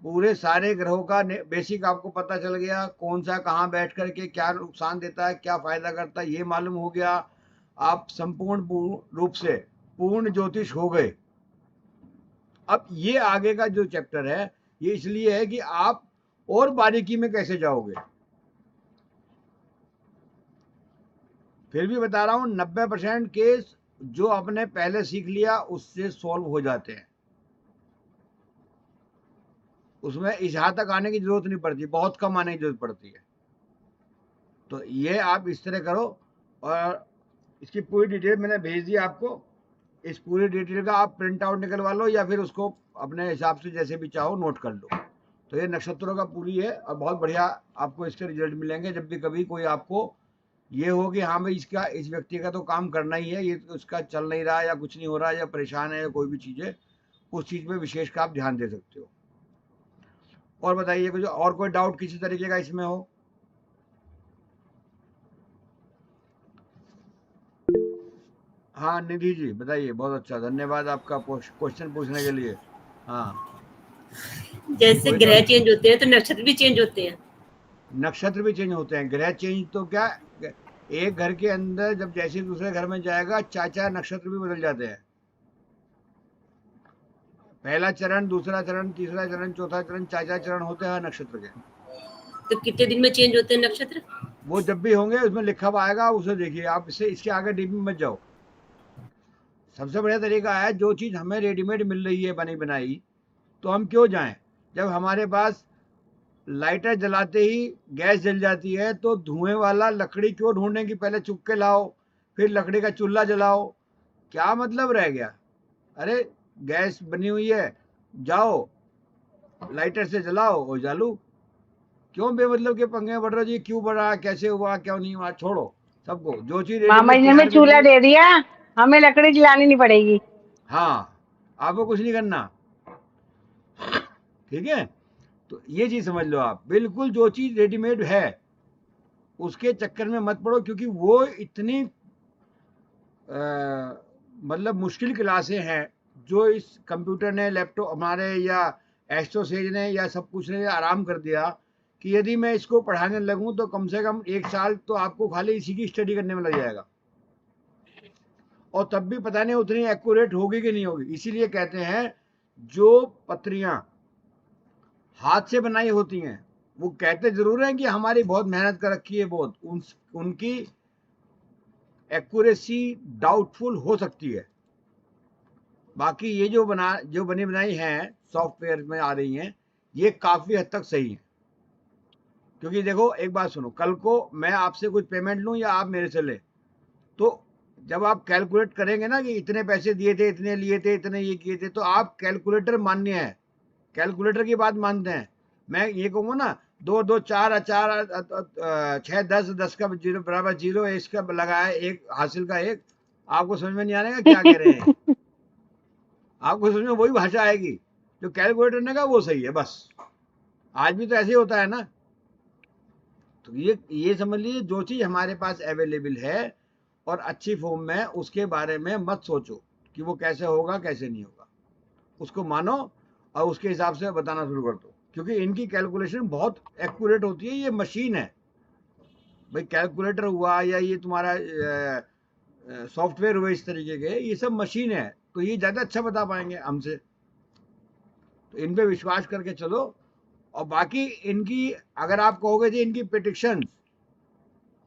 पूरे सारे ग्रहों का बेसिक आपको पता चल गया, कौन सा कहाँ बैठ करके क्या नुकसान देता है, क्या फायदा करता है, ये मालूम हो गया। आप संपूर्ण रूप से पूर्ण ज्योतिष हो गए। अब ये आगे का जो चैप्टर है ये इसलिए है कि आप और बारीकी में कैसे जाओगे। फिर भी बता रहा हूं 90% केस जो आपने पहले सीख लिया उससे सॉल्व हो जाते हैं, उसमें इस यहाँ तक आने की जरूरत नहीं पड़ती, बहुत कम आने की जरूरत पड़ती है। तो ये आप इस तरह करो और इसकी पूरी डिटेल मैंने भेज दी आपको। इस पूरी डिटेल का आप प्रिंट आउट निकलवा लो या फिर उसको अपने हिसाब से जैसे भी चाहो नोट कर लो। तो ये नक्षत्रों का पूरी है और बहुत बढ़िया आपको इसके रिजल्ट मिलेंगे। जब भी कभी कोई आपको ये हो कि हाँ भाई इसका इस व्यक्ति का तो काम करना ही है, ये उसका चल नहीं रहा या कुछ नहीं हो रहा या परेशान है या कोई भी चीज़ है, उस चीज़ पे विशेष का आप ध्यान दे सकते हो। और बताइए कुछ और कोई डाउट किसी तरीके का इसमें हो? हाँ निधि जी बताइए, बहुत अच्छा, धन्यवाद आपका क्वेश्चन पूछने के लिए। हाँ जैसे ग्रह चेंज होते हैं तो नक्षत्र भी चेंज होते हैं। नक्षत्र भी चेंज होते हैं। ग्रह चेंज तो क्या, एक घर के अंदर जब जैसे दूसरे घर में जाएगा 4 नक्षत्र भी बदल जाते हैं। पहला चरण, दूसरा चरण, तीसरा चरण, चौथा चरण, 4 चरण होते हैं नक्षत्र के। तो कितने दिन में चेंज होते हैं नक्षत्र? वो जब भी होंगे उसमें लिखा हुआ आएगा, उसे देखिए आप। इसके आगे डीप में मत जाओ। सबसे बढ़िया तरीका है, जो चीज़ हमें रेडीमेड मिल रही है बनी बनाई, तो हम क्यों जाएं? जब हमारे पास लाइटर जलाते ही गैस जल जाती है, तो धुएं वाला लकड़ी क्यों ढूंढने की? पहले चुप के लाओ, फिर लकड़ी का चूल्हा जलाओ। क्या मतलब रह गया? अरे गैस बनी हुई है, जाओ लाइटर से जलाओ और जालू। क्यों बेमतलब के पंगे बढ़ रहे हो जी? क्यों बढ़ा, कैसे हुआ, क्यों नहीं हुआ? छोड़ो सबको। जो चीज मामा रेडीमेड जी ने हमें तैयार मिल चूल्हा रही है, दे दिया, हमें लकड़ी जलानी नहीं पड़ेगी। हाँ, आपको कुछ नहीं करना। ठीक है, तो ये चीज समझ लो आप। बिल्कुल जो चीज रेडीमेड है उसके चक्कर में मत पड़ो, क्योंकि वो इतनी मतलब मुश्किल क्लासें हैं जो इस कंप्यूटर ने, लैपटॉप हमारे, या एस्ट्रोसेज ने, या सब कुछ ने आराम कर दिया कि यदि मैं इसको पढ़ाने लगूं तो कम से कम 1 साल तो आपको खाली इसी की स्टडी करने में लग जाएगा, और तब भी पता नहीं उतनी एक्यूरेट होगी कि नहीं होगी। इसीलिए कहते हैं जो पत्रियां हाथ से बनाई होती हैं, वो कहते जरूर हैं कि हमारी बहुत मेहनत कर रखी है, बहुत उनकी एक्यूरेसी डाउटफुल हो सकती है। बाकी ये जो बनी बनाई हैं सॉफ्टवेयर में आ रही हैं, ये काफ़ी हद तक सही है। क्योंकि देखो एक बात सुनो, कल को मैं आपसे कुछ पेमेंट लूँ या आप मेरे से ले, तो जब आप कैलकुलेट करेंगे ना कि इतने पैसे दिए थे, इतने लिए थे, इतने ये किए थे, तो आप कैलकुलेटर मान्य है, कैलकुलेटर की बात मानते हैं। मैं ये कहूँगा ना, 2 2 4 4 6 10 10 का जीरो बराबर जीरो, इसका लगाया एक, हासिल का एक। आपको समझ में नहीं आएगा क्या कह रहे हैं। आपको समझ में वही भाषा आएगी जो कैलकुलेटर ने कहा, वो सही है बस। आज भी तो ऐसे ही होता है ना। तो ये समझ लीजिए, जो चीज़ हमारे पास अवेलेबल है और अच्छी फॉर्म में, उसके बारे में मत सोचो कि वो कैसे होगा कैसे नहीं होगा। उसको मानो और उसके हिसाब से बताना शुरू कर दो, क्योंकि इनकी कैलकुलेशन बहुत एक्यूरेट होती है। ये मशीन है भाई, कैलकुलेटर हुआ या ये तुम्हारा सॉफ्टवेयर हुए, इस तरीके के ये सब मशीन है, तो ये ज़्यादा अच्छा बता पाएंगे हमसे। तो इन पे विश्वास करके चलो। और बाकी इनकी, अगर आप कहोगे जी इनकी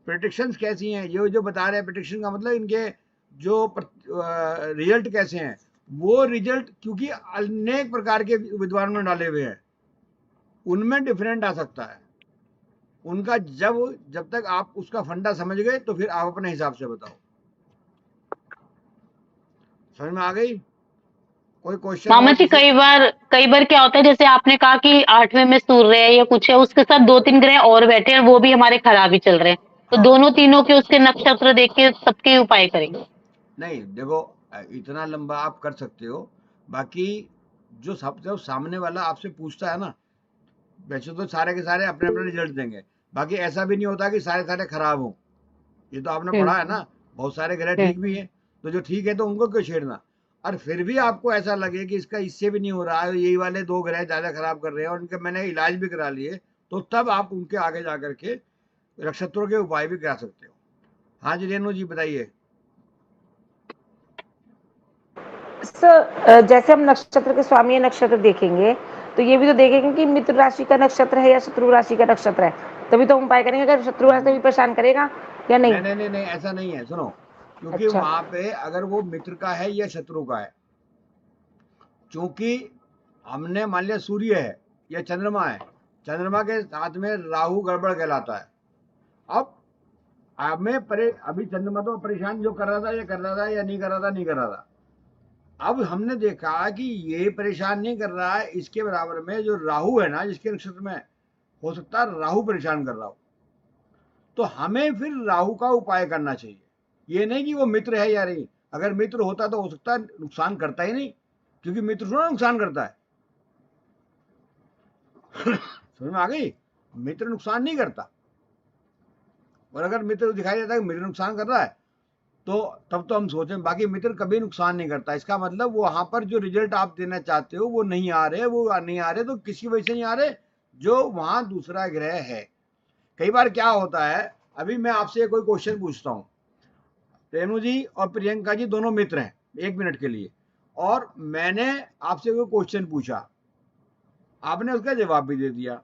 प्रेडिक्शंस कैसी हैं, ये जो बता रहे हैं प्रेडिक्शन का मतलब इनके जो रिजल्ट कैसे हैं, वो रिजल्ट क्योंकि अनेक प्रकार के विद्वानों ने डाले हुए हैं, उनमें डिफरेंट आ सकता है उनका। जब तक आप उसका फंडा समझ गए तो फिर आप अपने हिसाब से बताओ। समझ में आ गई? कोई क्वेश्चन मामा और जी, किसी? कई बार क्या होता है, जैसे आपने कहा कि 8वें में सूर्य है या कुछ है, उसके साथ 2-3 ग्रह और बैठे हैं, वो भी हमारे खराब ही चल रहे हैं, तो हाँ, दोनों तीनों के उसके नक्षत्र देख के सबके उपाय करेंगे। नहीं देखो, इतना लंबा आप कर सकते हो। बाकी जो सामने वाला आपसे पूछता है ना, वैसे तो सारे के सारे अपने अपने रिजल्ट देंगे। बाकी ऐसा भी नहीं होता कि सारे सारे खराब हो। ये तो आपने हम्म। पढ़ा है ना, बहुत सारे ग्रह हम्म। ठीक भी हैं। तो जो ठीक है तो उनको क्यों छेड़ना? और फिर भी आपको ऐसा लगे कि इसका इससे भी नहीं हो रहा है, यही वाले 2 ग्रह ज़्यादा खराब कर रहे हैं और उनके मैंने इलाज भी करा लिए, तो तब आप उनके आगे जा करके नक्षत्रों के उपाय भी करा सकते हो। हाँ जी रेणु जी बताइए। सर जैसे हम नक्षत्र के स्वामी नक्षत्र देखेंगे, तो ये भी तो देखेंगे कि मित्र राशि का नक्षत्र है या शत्रु राशि का नक्षत्र है, तभी तो हम उपाय करेंगे। अगर शत्रु राशि भी परेशान करेगा या नहीं? नहीं नहीं नहीं नहीं, ऐसा नहीं है, सुनो। क्योंकि अच्छा। वहां पे अगर वो मित्र का है या शत्रु का है, क्योंकि हमने मान लिया सूर्य है या चंद्रमा है, चंद्रमा के साथ में राहु गड़बड़ कहलाता है। अब अभी चंद्रमा तो परेशान जो कर रहा था, ये कर रहा था या नहीं कर रहा था, नहीं कर रहा था। अब हमने देखा कि ये परेशान नहीं कर रहा है, इसके बराबर में जो राहु है ना, जिसके नक्षत्र में, हो सकता है राहु परेशान कर रहा हो। तो हमें फिर राहु का उपाय करना चाहिए। ये नहीं कि वो मित्र है या नहीं। अगर मित्र होता तो हो सकता है नुकसान करता ही नहीं, क्योंकि मित्र थोड़ा नुकसान करता है। समझ में आ गई? मित्र नुकसान नहीं करता। और अगर मित्र दिखाई देता है कि मित्र नुकसान कर रहा है, तो तब तो हम सोचें। बाकी मित्र कभी नुकसान नहीं करता। इसका मतलब वहां पर जो रिजल्ट आप देना चाहते हो वो नहीं आ रहे, वो नहीं आ रहे, तो किसी वजह से नहीं आ रहे, जो वहां दूसरा ग्रह है। कई बार क्या होता है, अभी मैं आपसे कोई क्वेश्चन पूछता हूँ, रेणु जी और प्रियंका जी दोनों मित्र हैं 1 मिनट के लिए, और मैंने आपसे कोई क्वेश्चन पूछा, आपने उसका जवाब भी दे दिया,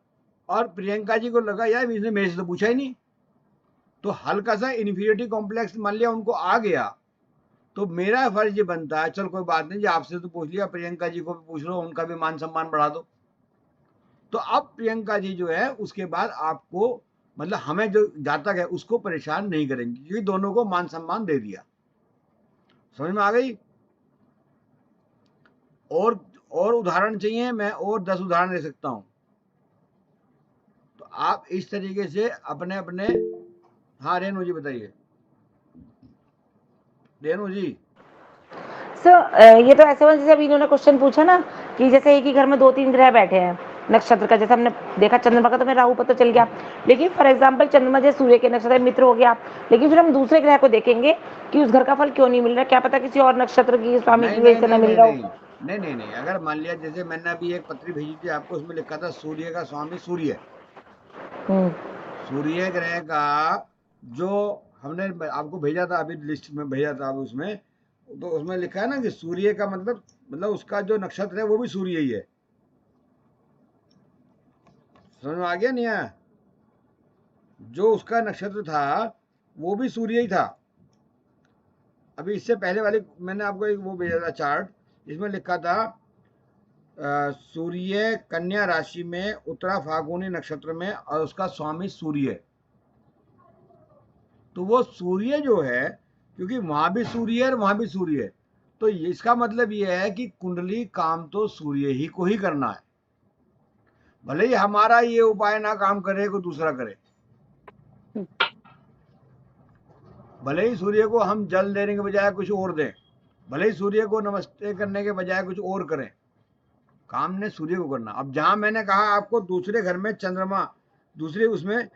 और प्रियंका जी को लगा यार इसने मेरे से तो पूछा ही नहीं, तो हल्का सा इन्फीरियरिटी कॉम्प्लेक्स मान लिया उनको आ गया, तो मेरा फर्ज ये बनता है, चल कोई बात नहीं जी, आपसे तो पूछ लिया, प्रियंका जी को भी पूछ लो, उनका भी मान सम्मान बढ़ा दो। तो अब प्रियंका जी जो है उसके बाद आपको मतलब हमें जो जातक है उसको परेशान नहीं करेंगे, क्योंकि दोनों को मान सम्मान दे दिया। समझ में आ गई? और उदाहरण चाहिए, मैं और 10 उदाहरण दे सकता हूं। तो आप इस तरीके से अपने अपने, हाँ रेणु जी बताइए। रेणु जी। सर ये तो ऐसे हुआ जैसे अभी इन्होंने क्वेश्चन पूछा ना कि जैसे एक ही घर में 2-3 ग्रह बैठे हैं नक्षत्र का, जैसे हमने देखा चंद्रमा का तो मैं राहु पता चल गया, लेकिन फॉर एग्जांपल चंद्रमा जैसे सूर्य के नक्षत्र मित्र हो गया, लेकिन फिर हम दूसरे ग्रह को देखेंगे कि उस घर का फल क्यों नहीं मिल रहा, क्या पता किसी और नक्षत्र की स्वामी की वजह से न मिल रहा हो। नहीं, अगर मान लिया जैसे मैंने अभी एक पत्री भेजी थी आपको, उसमें लिखा था सूर्य का स्वामी सूर्य, सूर्य ग्रह का जो हमने आपको भेजा था, अभी लिस्ट में भेजा था, अब उसमें तो उसमें लिखा है ना कि सूर्य का मतलब उसका जो नक्षत्र है वो भी सूर्य ही है। समझ में आ गया नहीं आया? जो उसका नक्षत्र था वो भी सूर्य ही था। अभी इससे पहले वाले मैंने आपको एक वो भेजा था चार्ट, इसमें लिखा था सूर्य कन्या राशि में उत्तरा फाल्गुनी नक्षत्र में और उसका स्वामी सूर्य। तो वो सूर्य जो है, क्योंकि वहां भी सूर्य है और वहां भी सूर्य है, तो इसका मतलब ये है कि कुंडली काम तो सूर्य ही को ही करना है, भले ही हमारा ये उपाय ना काम करे, कोई दूसरा करे। भले ही सूर्य को हम जल देने के बजाय कुछ और दें, भले ही सूर्य को नमस्ते करने के बजाय कुछ और करें, काम ने सूर्य को करना। अब जहां मैंने कहा आपको दूसरे घर में चंद्रमा, दूसरे उसमें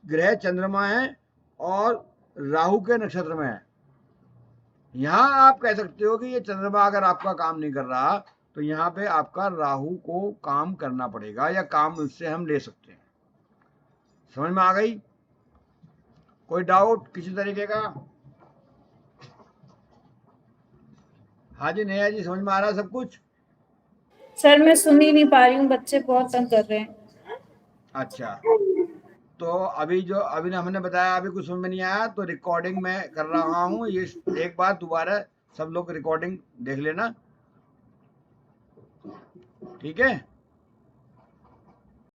ग्रह चंद्रमा है और राहु के नक्षत्र में है, यहां आप कह सकते हो कि ये चंद्रमा अगर आपका काम नहीं कर रहा तो यहाँ पे आपका राहु को काम करना पड़ेगा, या काम उससे हम ले सकते हैं। समझ में आ गई? कोई डाउट किसी तरीके का? हाँ जी नेहा जी, समझ में आ रहा है सब कुछ? सर मैं सुन ही नहीं पा रही हूँ, बच्चे बहुत तंग कर रहे हैं। अच्छा, तो अभी जो अभी हमने बताया अभी कुछ समझ में नहीं आया तो रिकॉर्डिंग मैं कर रहा हूँ, ये एक बार दोबारा सब लोग रिकॉर्डिंग देख लेना, ठीक है?